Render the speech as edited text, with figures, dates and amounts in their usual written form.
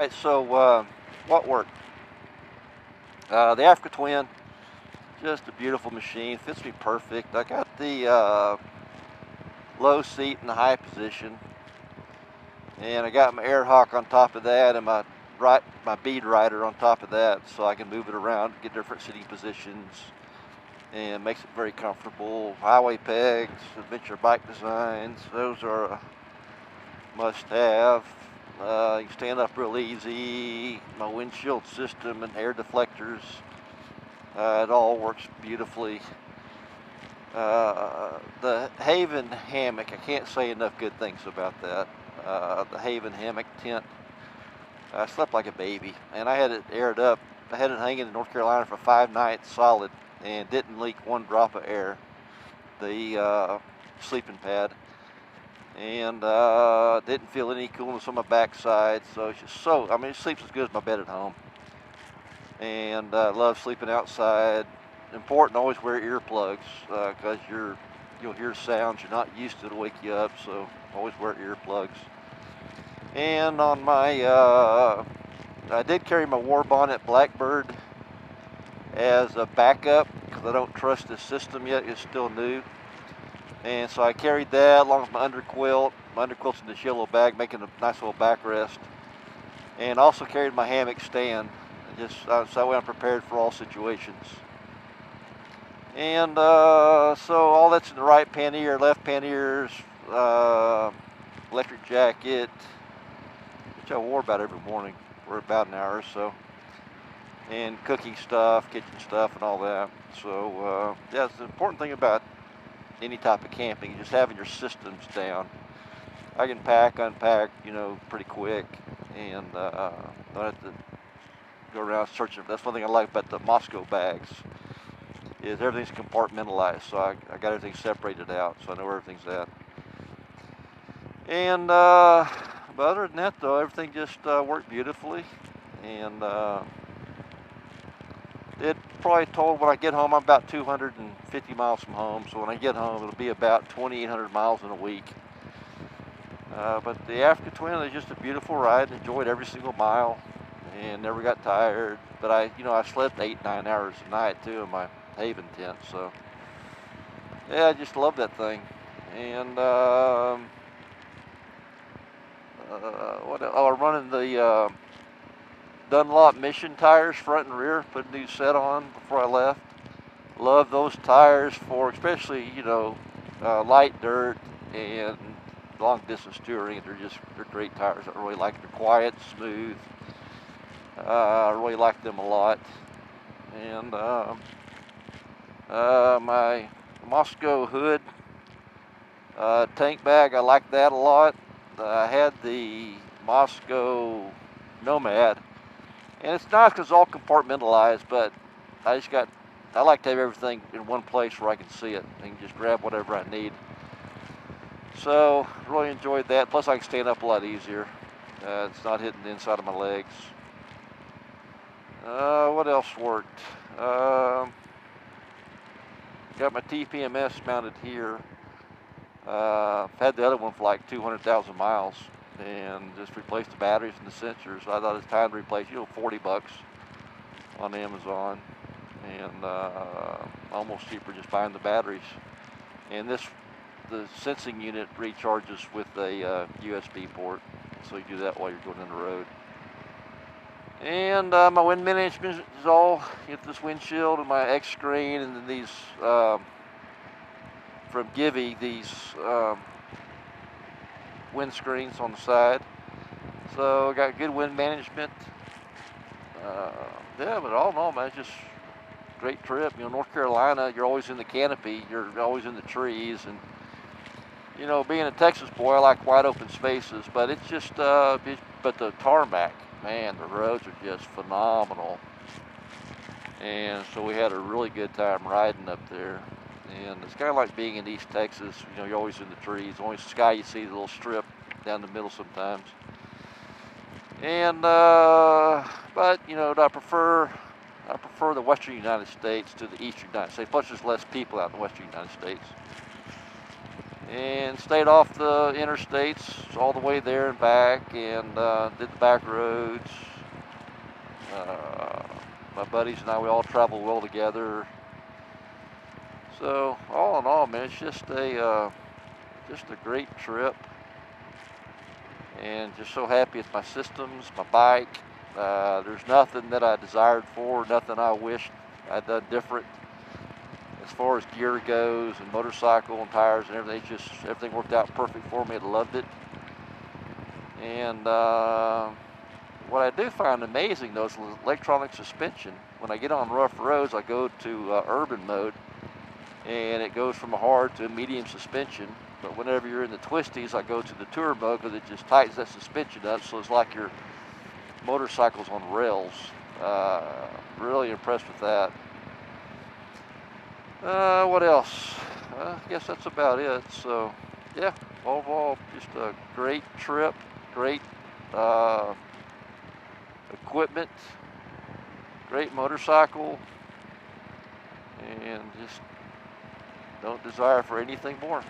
Right, so what worked? The Africa Twin, just a beautiful machine, fits me perfect. I got the low seat in the high position, and I got my air hawk on top of that, and my bead rider on top of that, so I can move it around, get different sitting positions, and makes it very comfortable. Highway pegs, adventure bike designs, those are a must-have. You can stand up real easy. My windshield system and air deflectors, it all works beautifully. The Haven hammock, I can't say enough good things about that. The Haven hammock tent, I slept like a baby, and I had it aired up. I had it hanging in North Carolina for 5 nights solid, and didn't leak one drop of air. The sleeping pad, and didn't feel any coolness on my backside. So it's just I mean, it sleeps as good as my bed at home, and love sleeping outside. Important to always wear earplugs because you'll hear sounds you're not used to wake you up. So always wear earplugs. And on my, I did carry my war bonnet Blackbird as a backup because I don't trust this system yet. It's still new. And so I carried that along with my underquilt. My underquilt's in this yellow bag, making a nice little backrest. And also carried my hammock stand, just so that way I'm prepared for all situations. And so all that's in the right pannier, left panniers, electric jacket, which I wore about every morning for about an hour or so, and cooking stuff, kitchen stuff, and all that. So yeah, it's the important thing about any type of camping, just having your systems down. I can pack, unpack, pretty quick, and don't have to go around searching. That's one thing I like about the Moscow bags is everything's compartmentalized. So I got everything separated out, so I know where everything's at. And but other than that, though, everything just worked beautifully, and it probably told when I get home, I'm about 250 miles from home. So when I get home, it'll be about 2,800 miles in a week. But the Africa Twin is just a beautiful ride. Enjoyed every single mile, and never got tired. But I slept 8-9 hours a night too in my Haven tent. So yeah, I just love that thing. And what else? Oh, I'm running the Dunlop Mission tires, front and rear. Put a new set on before I left. Love those tires for especially light dirt and long distance touring. They're great tires. I really like them. They're quiet, smooth. I really like them a lot. And my Moscow hood tank bag, I like that a lot. I had the Moscow Nomad, and it's nice because it's all compartmentalized, but I like to have everything in one place where I can see it and just grab whatever I need. So really enjoyed that. Plus I can stand up a lot easier. It's not hitting the inside of my legs. What else worked? Got my TPMS mounted here. Had the other one for like 200,000 miles, and just replaced the batteries and the sensors. So I thought it's time to replace, $40 on Amazon, and almost cheaper just buying the batteries. And the sensing unit recharges with a USB port, so you do that while you're going on the road. And my wind management is all this windshield and my X screen, and then these from Givy, these wind screens on the side. So I got good wind management. Yeah, but all in all, man, it's just a great trip. North Carolina, you're always in the canopy, you're always in the trees, and being a Texas boy, I like wide open spaces. But it's just, but the tarmac, man, the roads are just phenomenal. And so we had a really good time riding up there. And it's kind of like being in East Texas. You're always in the trees. Only sky you see the little strip down the middle sometimes. And but I prefer the Western United States to the Eastern United States. Plus, there's less people out in the Western United States. and stayed off the interstates all the way there and back, and did the back roads. My buddies and I, we all travel well together. So all in all, man, it's just a great trip, and just so happy with my systems, my bike. There's nothing that I desired for, nothing I wished I'd done different as far as gear goes, and motorcycle and tires and everything. It's just everything worked out perfect for me. I loved it. And what I do find amazing though is electronic suspension. When I get on rough roads, I go to urban mode, and it goes from a hard to a medium suspension. But whenever you're in the twisties, I go to the tour mode because it just tightens that suspension up, so it's like your motorcycle's on rails. Really impressed with that. What else? I guess that's about it. So, yeah, overall, just a great trip, great equipment, great motorcycle, and just don't desire for anything more.